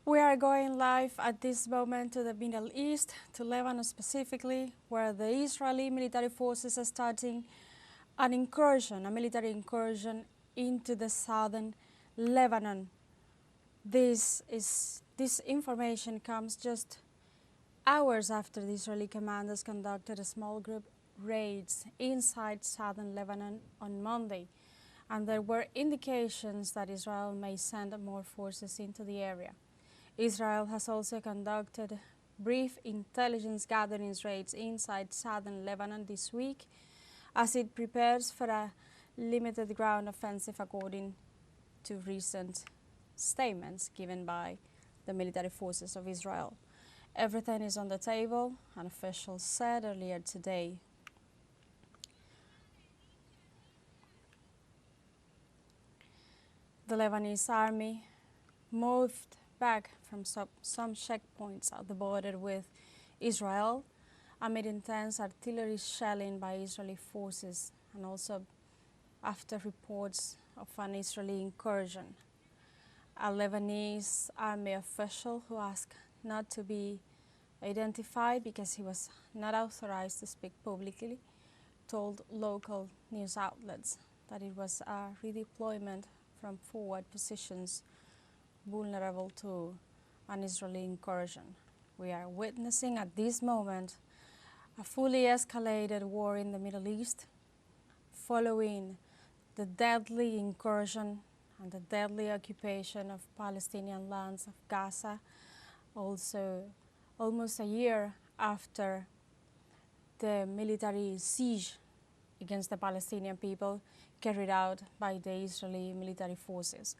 We are going live at this moment to the Middle East, to Lebanon specifically, where the Israeli military forces are starting an incursion, a military incursion into the southern Lebanon. This information comes just hours after the Israeli commanders conducted a small group raids inside southern Lebanon on Monday, and there were indications that Israel may send more forces into the area. Israel has also conducted brief intelligence gathering raids inside southern Lebanon this week as it prepares for a limited ground offensive according to recent statements given by the military forces of Israel. Everything is on the table, an official said earlier today. The Lebanese army moved back from some checkpoints at the border with Israel amid intense artillery shelling by Israeli forces and also after reports of an Israeli incursion. A Lebanese army official who asked not to be identified because he was not authorized to speak publicly told local news outlets that it was a redeployment from forward positions vulnerable to an Israeli incursion. We are witnessing at this moment a fully escalated war in the Middle East following the deadly incursion and the deadly occupation of Palestinian lands of Gaza, also almost a year after the military siege against the Palestinian people carried out by the Israeli military forces.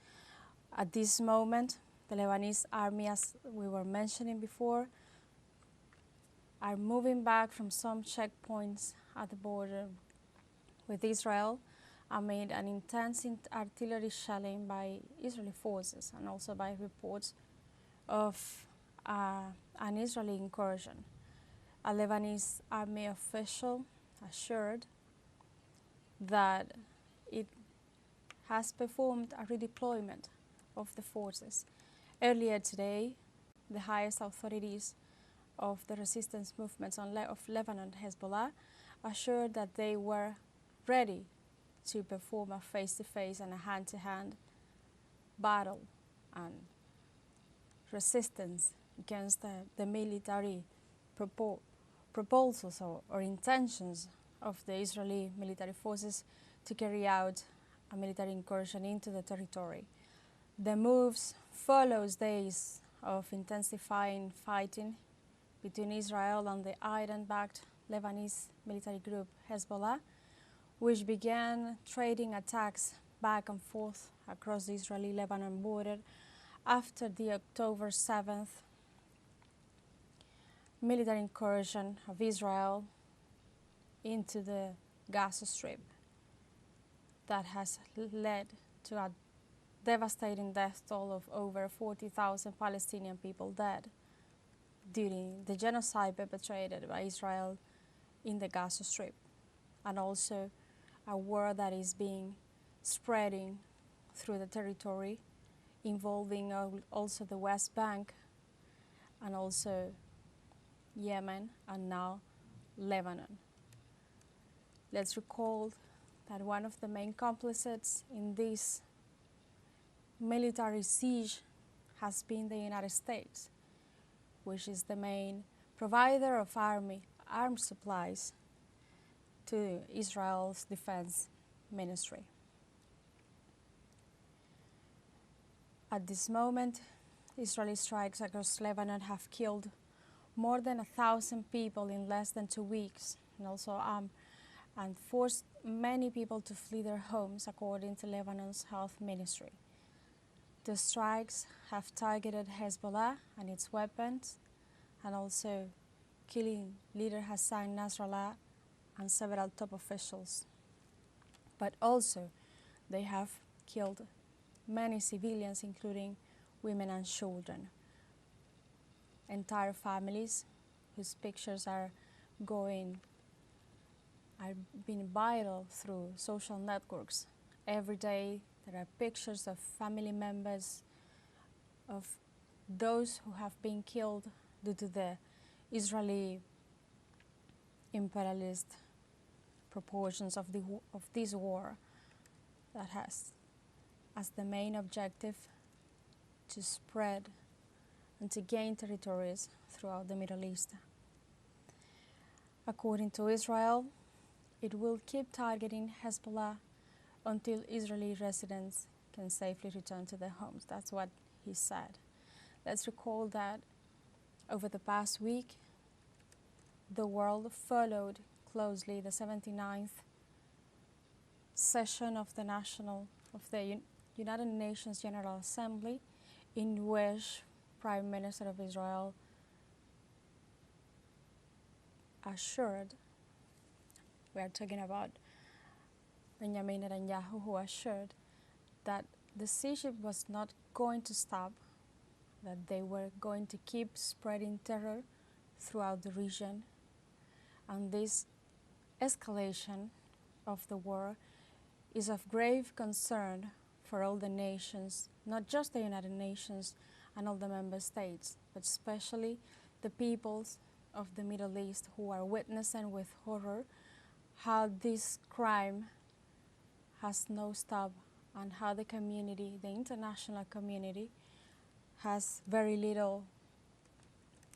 At this moment, the Lebanese army, as we were mentioning before, are moving back from some checkpoints at the border with Israel amid an intense artillery shelling by Israeli forces and also by reports of an Israeli incursion. A Lebanese army official assured that it has performed a redeployment of the forces. Earlier today, the highest authorities of the resistance movements of Lebanon, Hezbollah, assured that they were ready to perform a face-to-face and a hand-to-hand battle and resistance against the military proposals or intentions of the Israeli military forces to carry out a military incursion into the territory. The moves follows days of intensifying fighting between Israel and the Iran-backed Lebanese military group Hezbollah, which began trading attacks back and forth across the Israeli-Lebanon border after the October 7th military incursion of Israel into the Gaza Strip that has led to a devastating death toll of over 40,000 Palestinian people dead during the genocide perpetrated by Israel in the Gaza Strip, and also a war that is being spreading through the territory, involving also the West Bank and also Yemen and now Lebanon. Let's recall that one of the main complices in this military siege has been the United States, which is the main provider of arms supplies to Israel's defense ministry. At this moment, Israeli strikes across Lebanon have killed more than 1,000 people in less than 2 weeks, and also and forced many people to flee their homes, according to Lebanon's health ministry. The strikes have targeted Hezbollah and its weapons, and also killing leader Hassan Nasrallah and several top officials. But also, they have killed many civilians, including women and children. Entire families whose pictures are being viral through social networks. Every day there are pictures of family members, of those who have been killed due to the Israeli imperialist proportions of this war that has as the main objective to spread and to gain territories throughout the Middle East. According to Israel, it will keep targeting Hezbollah until Israeli residents can safely return to their homes. That's what he said. Let's recall that over the past week, the world followed closely the 79th session of the United Nations General Assembly, in which Prime Minister of Israel assured, we are talking about Benjamin Netanyahu, who assured that the siege was not going to stop, that they were going to keep spreading terror throughout the region. And this escalation of the war is of grave concern for all the nations, not just the United Nations and all the member states, but especially the peoples of the Middle East who are witnessing with horror how this crime has no stop and how the community, the international community, has very little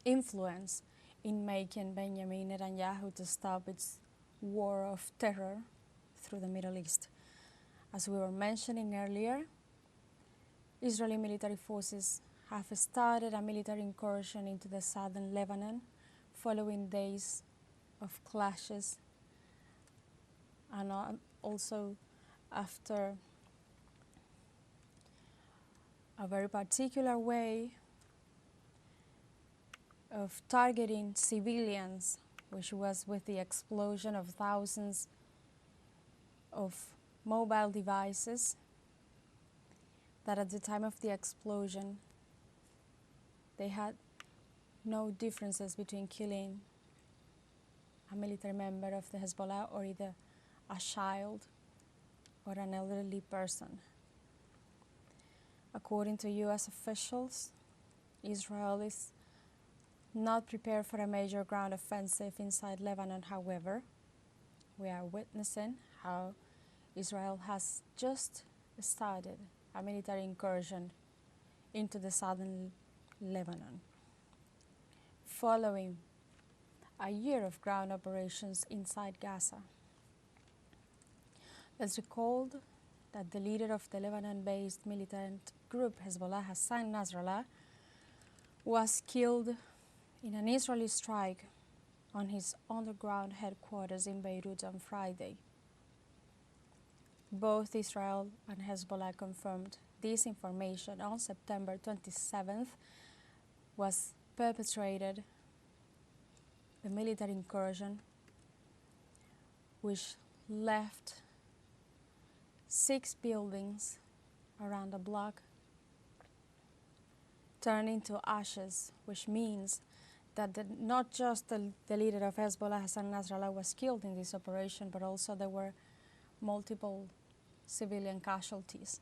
influence in making Benjamin Netanyahu to stop its war of terror through the Middle East. As we were mentioning earlier, Israeli military forces have started a military incursion into the southern Lebanon following days of clashes and also after a very particular way of targeting civilians, which was with the explosion of thousands of mobile devices that at the time of the explosion they had no differences between killing a military member of the Hezbollah or either a child or an elderly person. According to US officials, Israel is not prepared for a major ground offensive inside Lebanon. However, we are witnessing how Israel has just started a military incursion into the southern Lebanon, following a year of ground operations inside Gaza. Let's recall that the leader of the Lebanon-based militant group Hezbollah, Hassan Nasrallah, was killed in an Israeli strike on his underground headquarters in Beirut on Friday. Both Israel and Hezbollah confirmed this information. On September 27th was perpetrated the military incursion, which left 6 buildings around the block turned into ashes, which means that not just the leader of Hezbollah, Hassan Nasrallah, was killed in this operation, but also there were multiple civilian casualties.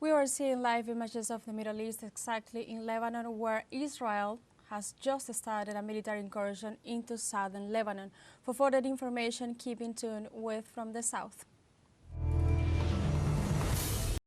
We are seeing live images of the Middle East, exactly in Lebanon, where Israel has just started a military incursion into southern Lebanon. For further information, keep in tune with From the South.